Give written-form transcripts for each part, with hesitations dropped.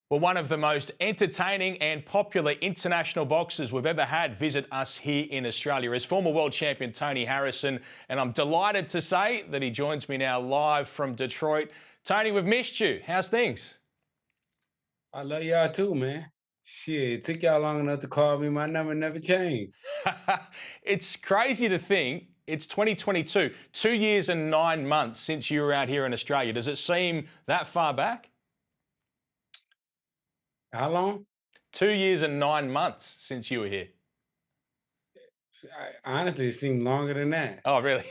Well, one of the most entertaining and popular international boxers we've ever had visit us here in Australia is former world champion Tony Harrison, and I'm delighted to say that he joins me now live from Detroit. Tony, we've missed you. How's things? I love y'all too, man. Shit, it took y'all long enough to call me. My number never changed. It's crazy to think it's 2022, 2 years and 9 months since you were out here in Australia. Does it seem that far back? How long? 2 years and 9 months since you were here. Honestly, it seemed longer than that. Oh, really?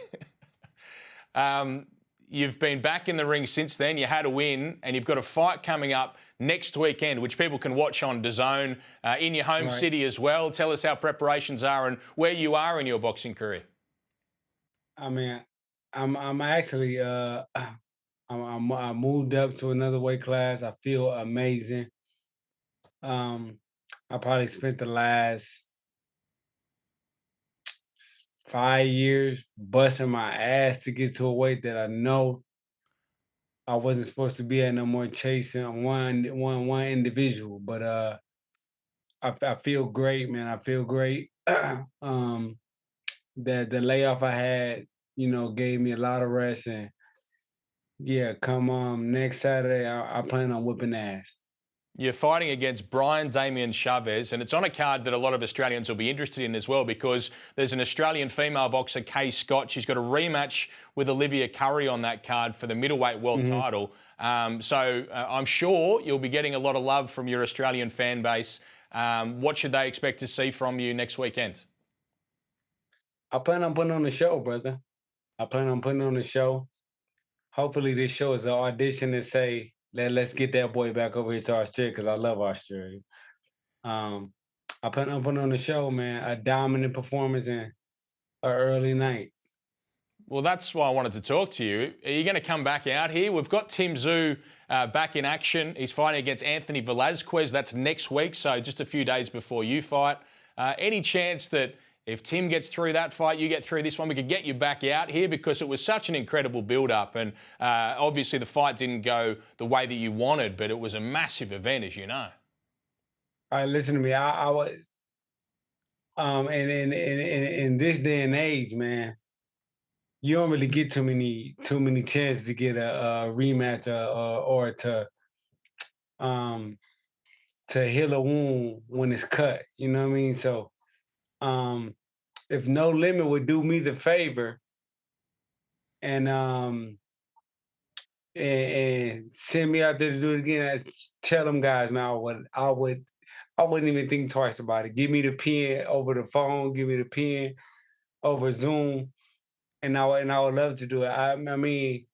Um, you've been back in the ring since then. You had a win, and you've got a fight coming up next weekend, which people can watch on DAZN in your home Right. city as well. Tell us how preparations are and where you are in your boxing career. I mean, I'm actually I moved up to another weight class. I feel amazing. Um, I probably spent the last 5 years busting my ass to get to a weight that I know I wasn't supposed to be at no more, chasing one individual. But I feel great, man. I feel great. um, the layoff I had, gave me a lot of rest, and yeah, come next Saturday, I plan on whipping ass. You're fighting against Brian Damian Chaves, and it's on a card that a lot of Australians will be interested in as well because there's an Australian female boxer, Kay Scott. She's got a rematch with Olivia Curry on that card for the middleweight world hmm title. I'm sure you'll be getting a lot of love from your Australian fan base. What should they expect to see from you next weekend? I plan on putting on the show, brother. I plan on putting on the show. Hopefully, this show is an audition to say, let's get that boy back over here to Australia because I love Australia. Um, I plan on putting on the show, man. A dominant performance and an early night. Well, that's why I wanted to talk to you. Are you going to come back out here? We've got Tim Tszyu back in action. He's fighting against Anthony Velasquez. That's next week, so just a few days before you fight. Any chance that if Tim gets through that fight, you get through this one, we could get you back out here because it was such an incredible build-up, and obviously the fight didn't go the way that you wanted, but it was a massive event, as you know. All right, listen to me. I was and in this day and age, man, you don't really get too many chances to get a rematch or um to heal a wound when it's cut. You know what I mean? So um if No Limit would do me the favor and and send me out there to do it again, I tell them guys, man, I wouldn't even think twice about it. Give me the pen over the phone, give me the pen over Zoom, and I would love to do it. I mean,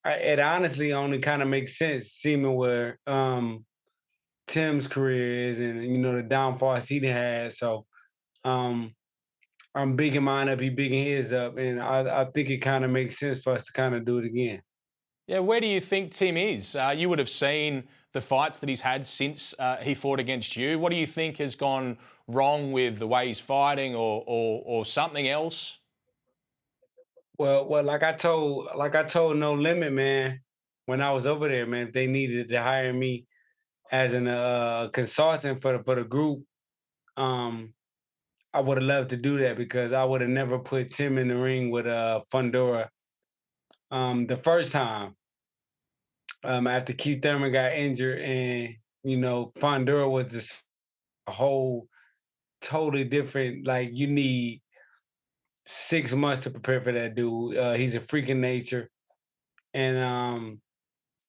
it honestly only kind of makes sense seeming where Tim's career is, and the downfall he had. So um I'm bigging mine up, he bigging his up, and I think it kind of makes sense for us to kind of do it again. Yeah, where do you think Tim is? You would have seen the fights that he's had since he fought against you. What do you think has gone wrong with the way he's fighting, or something else? Well, like I told No Limit, man, when I was over there, man, if they needed to hire me as an consultant for the group. Um, I would have loved to do that because I would have never put Tim in the ring with Fundora the first time after Keith Thurman got injured, and Fundora was just a whole totally different. Like, you need 6 months to prepare for that dude. He's a freak of nature, and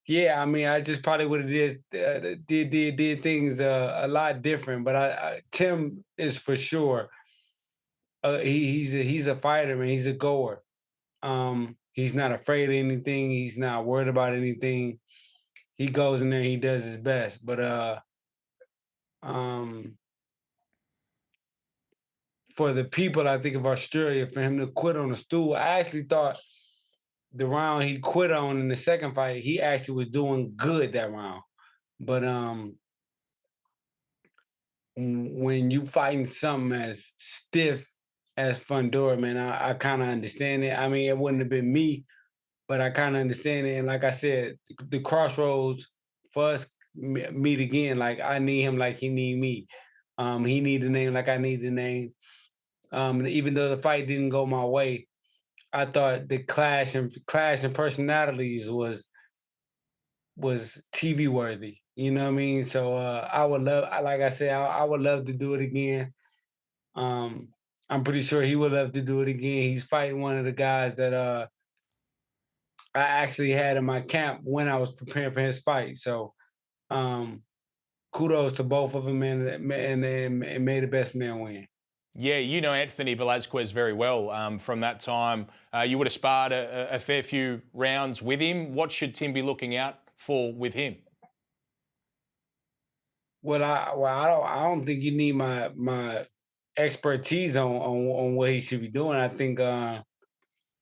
yeah, I mean, I just probably would have did things a lot different. But Tim is for sure. He's a fighter, man. He's a goer. He's not afraid of anything. He's not worried about anything. He goes in there, he does his best. But um, for the people, I think of Australia, for him to quit on the stool, I actually thought the round he quit on in the second fight, he actually was doing good that round. But when you fighting something as stiff as Fundora, man, I kind of understand it. I mean, it wouldn't have been me, but I kind of understand it. And like I said, the crossroads for us meet again. Like I need him, like he need me. He need the name, like I need the name. Even though the fight didn't go my way, I thought the clash and personalities was TV worthy. You know what I mean? So I would love, like I said, I would love to do it again. Um, I'm pretty sure he would love to do it again. He's fighting one of the guys that I actually had in my camp when I was preparing for his fight. So um, kudos to both of them, and may the best man win. Yeah, you know Anthony Velasquez very well from that time. You would have sparred a fair few rounds with him. What should Tim be looking out for with him? I don't think you need my expertise on what he should be doing. I think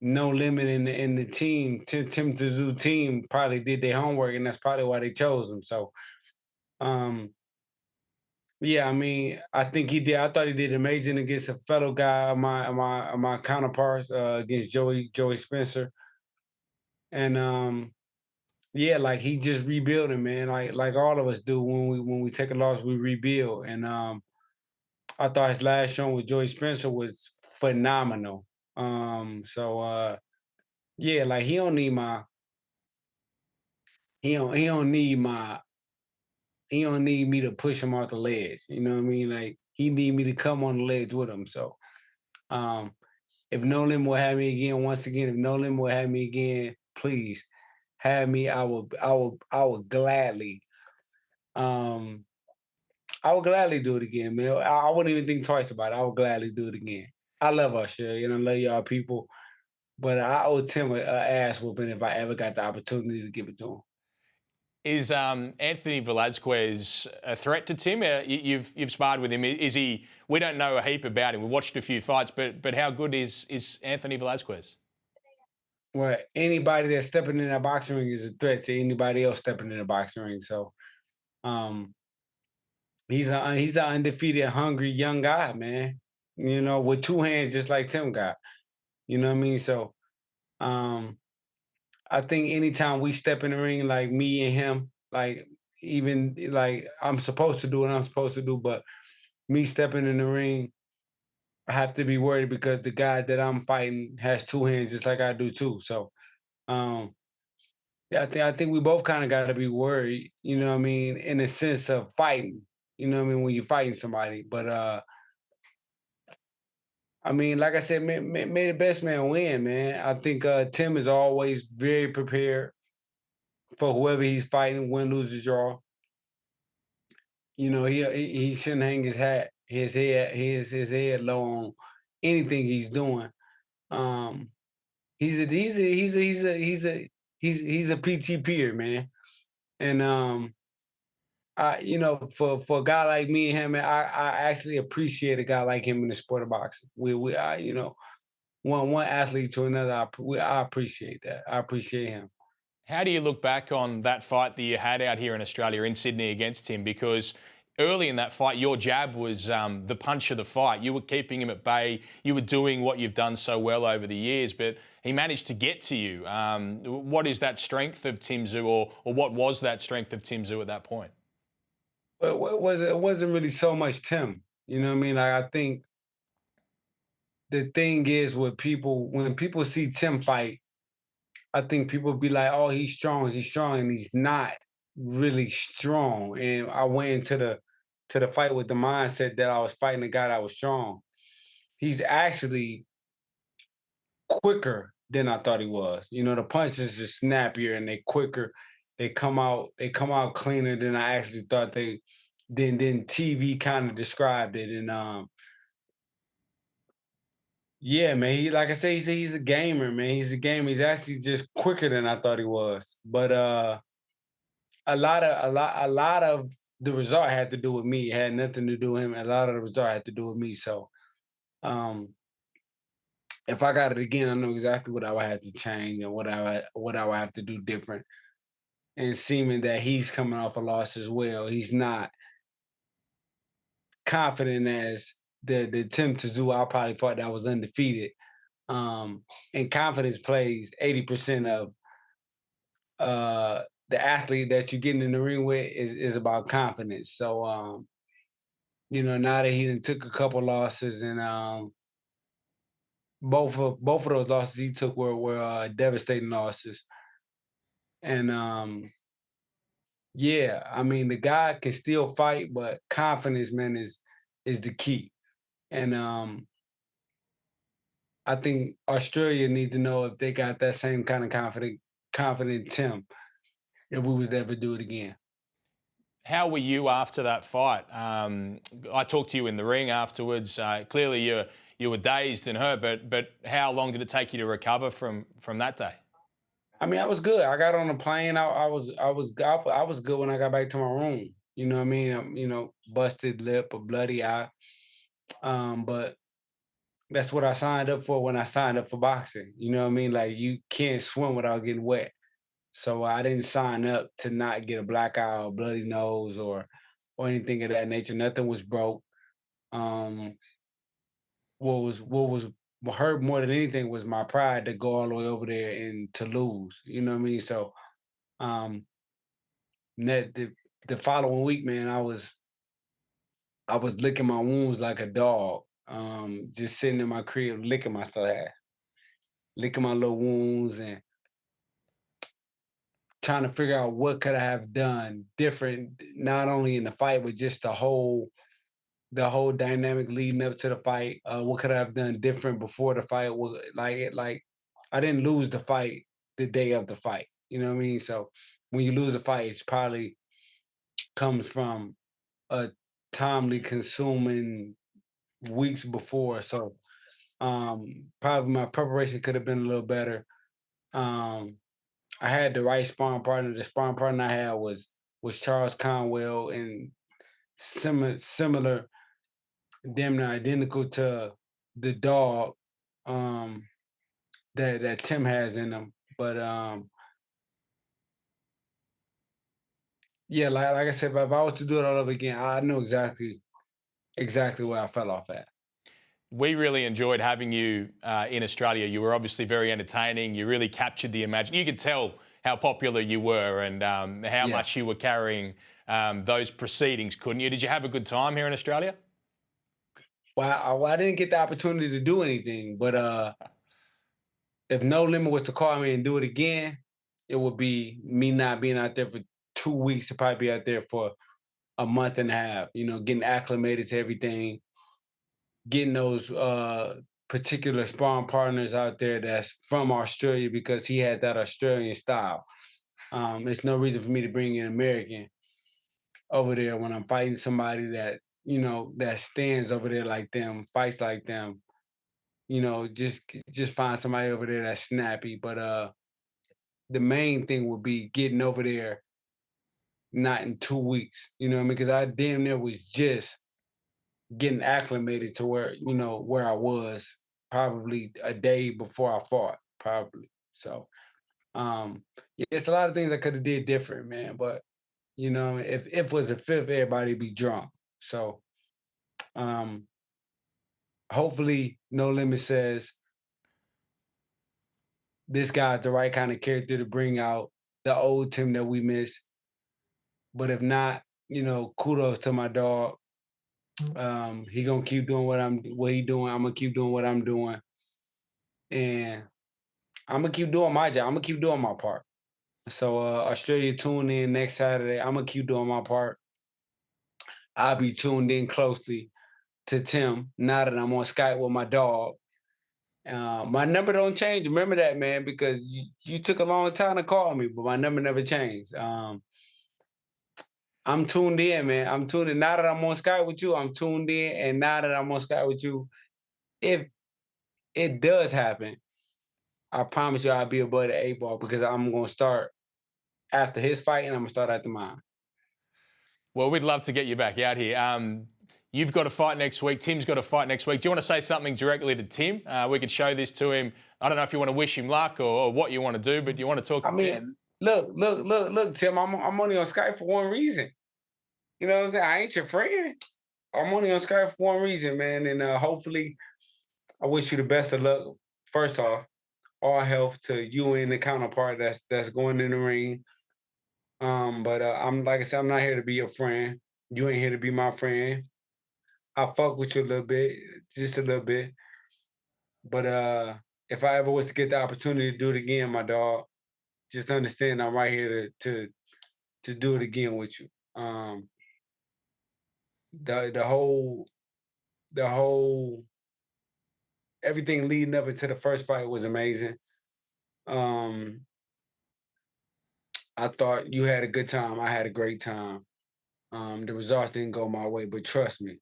No Limit in the team, Tim Tszyu team probably did their homework, and that's probably why they chose him. So um, yeah, I mean, I think he did. I thought he did amazing against a fellow guy, my counterparts, against Joey Spencer, and yeah, like he just rebuilding, man. Like all of us do when we take a loss, we rebuild. And I thought his last show with Joey Spencer was phenomenal. So yeah, like he don't need me to push him off the ledge. You know what I mean? Like he need me to come on the ledge with him. So um if No Limit will have me again, once again, if No Limit will have me again, please have me. I will gladly um I would gladly do it again, man. I wouldn't even think twice about it. I would gladly do it again. I love Australia and I love y'all people, but I owe Tim a ass whooping if I ever got the opportunity to give it to him. Is Anthony Velasquez a threat to Tim? You've sparred with him. Is he? We don't know a heap about him. We watched a few fights, but how good is Anthony Velasquez? Well, anybody that's stepping in that boxing ring is a threat to anybody else stepping in the boxing ring. So um, he's an undefeated, hungry young guy, man. You know, with two hands, just like Tim got. You know what I mean? So um, I think anytime we step in the ring, like me and him, like even like I'm supposed to do what I'm supposed to do, but me stepping in the ring, I have to be worried because the guy that I'm fighting has two hands just like I do too. So um yeah, I think we both kind of gotta be worried, you know what I mean, in the sense of fighting. You know what I mean, when you're fighting somebody. But I mean, like I said, may the best man win, man. I think Tim is always very prepared for whoever he's fighting, win, lose, or draw. You know, he shouldn't hang his head low on anything he's doing. Um, he's a PT peer, man. And for a guy like me and him, man, I actually appreciate a guy like him in the sport of boxing. One athlete to another, I appreciate that. I appreciate him. How do you look back on that fight that you had out here in Australia, in Sydney, against him? Because early in that fight, your jab was the punch of the fight. You were keeping him at bay. You were doing what you've done so well over the years, but he managed to get to you. What is that strength of Tim Tszyu, or what was that strength of Tim Tszyu at that point? But it wasn't really so much Tim. You know what I mean? Like I think the thing is with people when people see Tim fight, I think people be like, "Oh, he's strong," and he's not really strong. And I went into the fight with the mindset that I was fighting a guy that was strong. He's actually quicker than I thought he was. You know, the punches are snappier and they quicker. They come out cleaner than I actually thought they then TV kind of described it. And yeah, man, like I say, he's a gamer, man. He's a gamer. He's actually just quicker than I thought he was. But a lot of the result had to do with me. It had nothing to do with him. A lot of the result had to do with me. So um if I got it again, I know exactly what I would have to change and what I would have to do different. And seeming that he's coming off a loss as well. He's not confident as the attempt to do. I probably thought that was undefeated. And confidence plays 80% of uh the athlete that you're getting in the ring with is about confidence. So now that he done took a couple losses and both of those losses he took were devastating losses. And yeah, I mean the guy can still fight, but confidence, man, is the key. And I think Australia need to know if they got that same kind of confident Tim if we was to ever do it again. How were you after that fight? I talked to you in the ring afterwards. Clearly, you were dazed and hurt, but how long did it take you to recover from that day? I mean, I was good. I got on the plane. I was good when I got back to my room. You know what I mean? Busted lip, a bloody eye. But that's what I signed up for when I signed up for boxing. You know what I mean? Like you can't swim without getting wet. So I didn't sign up to not get a black eye or bloody nose or anything of that nature. Nothing was broke. Um, what hurt more than anything was my pride to go all the way over there and to lose. You know what I mean? So um that the following week, man, I was licking my wounds like a dog. Just sitting in my crib, licking my stuff, licking my little wounds and trying to figure out what could I have done different, not only in the fight, but just the whole dynamic leading up to the fight. What could I have done different before the fight? Like I didn't lose the fight the day of the fight. You know what I mean? So when you lose a fight, it's probably comes from a timely consuming weeks before. So probably my preparation could have been a little better. Um I had the right sparring partner. The sparring partner I had was Charles Conwell and similar, damn near identical to the dog um that Tim has in him. But yeah, like I said, if I was to do it all over again, I know exactly where I fell off at. We really enjoyed having you in Australia. You were obviously very entertaining. You really captured the imagination. You could tell how popular you were and how Yeah. much you were carrying those proceedings, couldn't you? Did you have a good time here in Australia? Well, I didn't get the opportunity to do anything, but if No Limit was to call me and do it again, it would be me not being out there for 2 weeks to probably be out there for a month and a half, getting acclimated to everything, getting those particular sparring partners out there that's from Australia because he had that Australian style. It's no reason for me to bring an American over there when I'm fighting somebody that stands over there like them, fights like them. Just find somebody over there that's snappy. But the main thing would be getting over there not in 2 weeks. You know what I mean? Because I damn near was just getting acclimated to where I was probably a day before I fought, probably. So yeah, it's a lot of things I could have did different, man. But if it was a fifth, everybody be drunk. So um hopefully No Limit says this guy's the right kind of character to bring out the old Tim that we miss. But if not, kudos to my dog. He gonna keep doing what he doing. I'm gonna keep doing what I'm doing. And I'm gonna keep doing my job. I'm gonna keep doing my part. So Australia tune in next Saturday. I'm gonna keep doing my part. I'll be tuned in closely to Tim now that I'm on Skype with my dog. My number don't change. Remember that, man, because you took a long time to call me, but my number never changed. I'm tuned in, man. I'm tuned in. Now that I'm on Skype with you, I'm tuned in. And now that I'm on Skype with you, if it does happen, I promise you I'll be above the eight ball because I'm gonna start after his fight and I'm gonna start after mine. Well, we'd love to get you back out here. You've got a fight next week. Tim's got a fight next week. Do you want to say something directly to Tim? We could show this to him. I don't know if you want to wish him luck or what you want to do, but do you want to talk I to Tim? mean, look, Tim. I'm only on Skype for one reason. You know what I'm saying? I ain't your friend. I'm only on Skype for one reason, man. And hopefully, I wish you the best of luck. First off, all health to you and the counterpart that's going in the ring. But I'm like I said, I'm not here to be your friend. You ain't here to be my friend. I fuck with you a little bit, just a little bit. But if I ever was to get the opportunity to do it again, my dog, just understand I'm right here to do it again with you. The whole everything leading up into the first fight was amazing. Um, I thought you had a good time. I had a great time. The results didn't go my way, but trust me,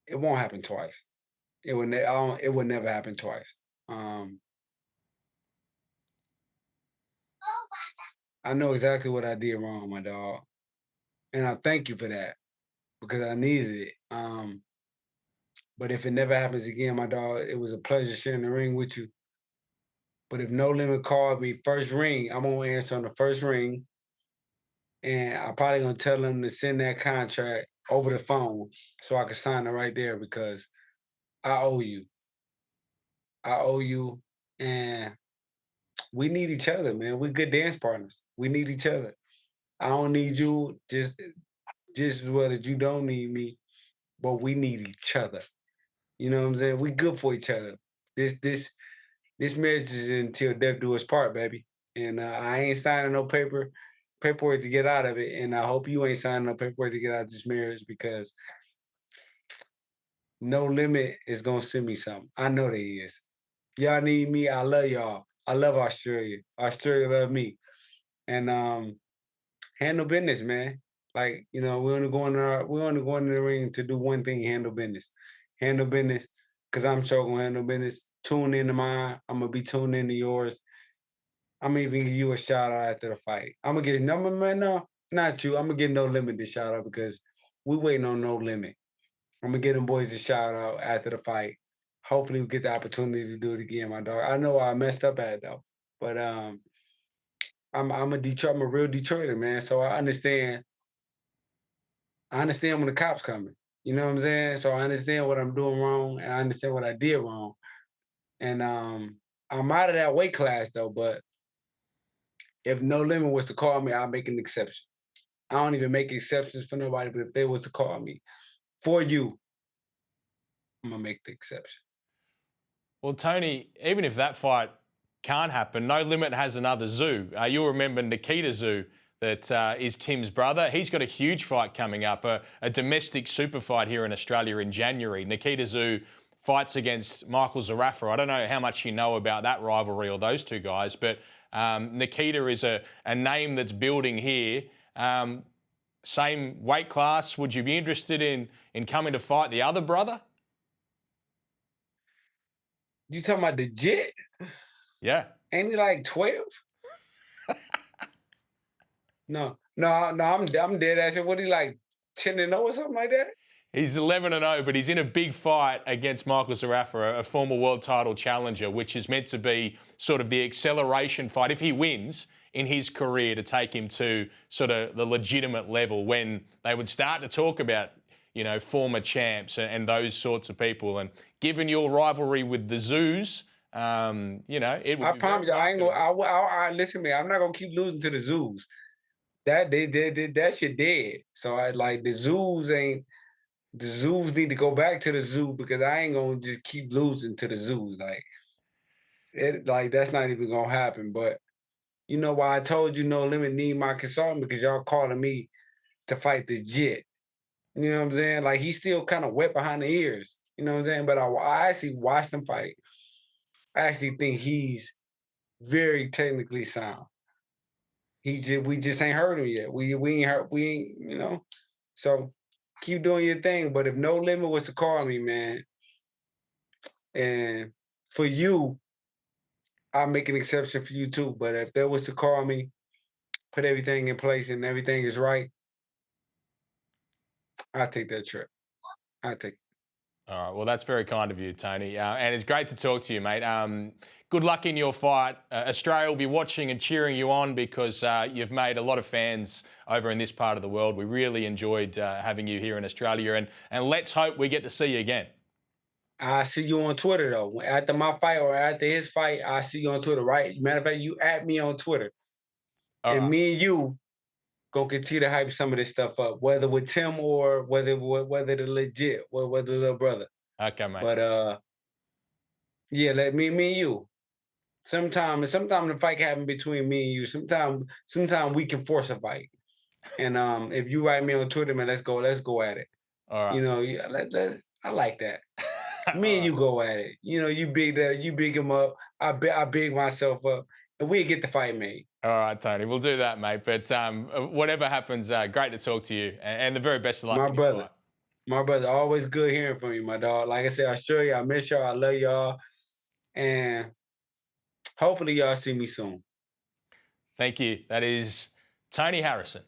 it won't happen twice. It would never happen twice. Um, I know exactly what I did wrong, my dog, and I thank you for that because I needed it. But if it never happens again, my dog, it was a pleasure sharing the ring with you. But if No Limit called me first ring, I'm gonna answer on the first ring, and I'm probably gonna tell them to send that contract over the phone so I can sign it right there because I owe you. I owe you, and we need each other, man. We're good dance partners. We need each other. I don't need you just as well as you don't need me, but we need each other. You know what I'm saying? We good for each other. This this this marriage is until death do us part, baby. And I ain't signing no paperwork to get out of it. And I hope you ain't signing no paperwork to get out of this marriage because No Limit is gonna send me something. I know they is. Y'all need me. I love y'all. I love Australia. Australia love me. And handle business, man. Like, we only going in the ring to do one thing, handle business. Handle business, because I'm sure gonna handle business. Tune into mine. I'm gonna be tuned into yours. I'm even give you a shout out after the fight. I'm gonna get number man, no, not you. I'm gonna get No Limit this shout out because we waiting on No Limit. I'm gonna get them boys a shout out after the fight. Hopefully we get the opportunity to do it again, my dog. I know I messed up at it though, but I'm a Detroit, I'm a real Detroiter, man. So I understand when the cops coming. You know what I'm saying? So I understand what I'm doing wrong and I understand what I did wrong. And I'm out of that weight class though, but if No Limit was to call me, I'll make an exception. I don't even make exceptions for nobody, but if they was to call me for you, I'm gonna make the exception. Well, Tony, even if that fight can't happen, No Limit has another Tszyu. You'll remember Nikita Tszyu, that is Tim's brother. He's got a huge fight coming up, a domestic super fight here in Australia in January. Nikita Tszyu fights against Michael Zarafa. I don't know how much you know about that rivalry or those two guys, but Nikita is a name that's building here. Same weight class. Would you be interested in coming to fight the other brother? You talking about the Jet? Yeah. Ain't he like 12? No, I'm dead ass. What he like 10-0 or something like that? He's 11-0, but he's in a big fight against Michael Zarafa, a former world title challenger, which is meant to be sort of the acceleration fight, if he wins, in his career to take him to sort of the legitimate level when they would start to talk about, former champs and those sorts of people. And given your rivalry with the Zoos, it would I be very promise you, I ain't gonna. marketable. Listen to me. I'm not gonna keep losing to the zoos. That shit dead. So I like the zoos ain't. The zoos need to go back to the zoo because I ain't gonna just keep losing to the zoos. Like that's not even gonna happen. But you know why I told you No Limit need my consultant because y'all calling me to fight the Jet. You know what I'm saying? Like he's still kind of wet behind the ears. You know what I'm saying? But I actually watched him fight. I actually think he's very technically sound. We just ain't heard him yet. We ain't heard we ain't So keep doing your thing. But if No Limit was to call me, man, and for you, I'll make an exception for you too. But if they was to call me, put everything in place and everything is right, I'll take that trip. I take. All right. Well, that's very kind of you, Tony. And it's great to talk to you, mate. Good luck in your fight. Australia will be watching and cheering you on because you've made a lot of fans over in this part of the world. We really enjoyed having you here in Australia, and let's hope we get to see you again. I see you on Twitter though. After my fight or after his fight, I see you on Twitter, right? Matter of fact, you at me on Twitter. All And right. me and you gonna continue to hype some of this stuff up, whether with Tim or whether the legit, or whether the little brother. Okay, mate. But yeah, let me and you. Sometimes the fight can happen between me and you. Sometimes we can force a fight. And if you write me on Twitter, man, let's go at it. All right. You know, yeah, I like that. All Me and right. you go at it. You know, you big him up. I big myself up, and we get the fight made. All right, Tony. We'll do that, mate. But whatever happens, great to talk to you, and the very best of luck My in your brother, fight. my brother, always good hearing from you, my dog. Like I said, Australia, I miss y'all. I love y'all, and hopefully y'all see me soon. Thank you. That is Tony Harrison.